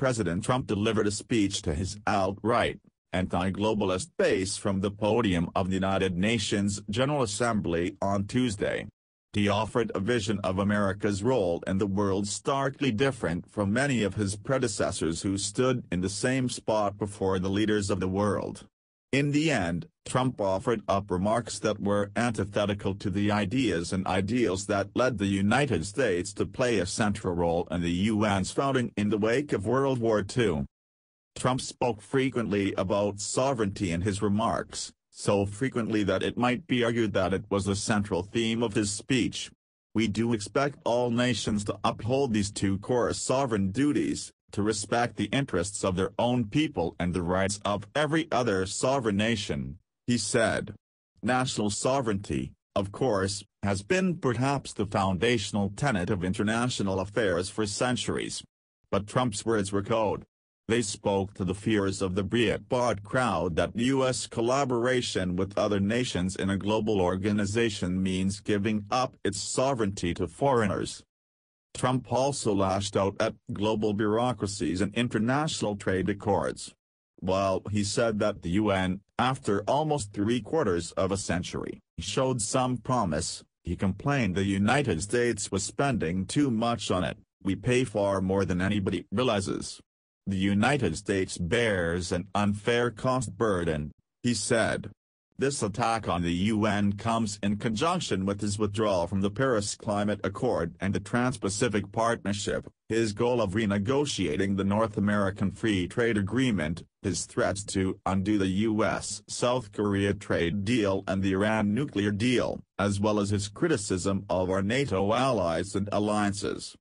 President Trump delivered a speech to his outright anti-globalist base from the podium of the United Nations General Assembly on Tuesday. He offered a vision of America's role in the world starkly different from many of his predecessors who stood in the same spot before the leaders of the world. In the end, Trump offered up remarks that were antithetical to the ideas and ideals that led the United States to play a central role in the UN's founding in the wake of World War II. Trump spoke frequently about sovereignty in his remarks, so frequently that it might be argued that it was the central theme of his speech. We do expect all nations to uphold these two core sovereign duties, to respect the interests of their own people and the rights of every other sovereign nation, he said. National sovereignty, of course, has been perhaps the foundational tenet of international affairs for centuries. But Trump's words were code. They spoke to the fears of the Breitbart crowd that U.S. collaboration with other nations in a global organization means giving up its sovereignty to foreigners. Trump also lashed out at global bureaucracies and international trade accords. While he said that the UN, after almost 3/4 of a century, showed some promise, he complained the United States was spending too much on it. We pay far more than anybody realizes. The United States bears an unfair cost burden, he said. This attack on the UN comes in conjunction with his withdrawal from the Paris Climate Accord and the Trans-Pacific Partnership, his goal of renegotiating the North American Free Trade Agreement, his threats to undo the U.S.-South Korea trade deal and the Iran nuclear deal, as well as his criticism of our NATO allies and alliances.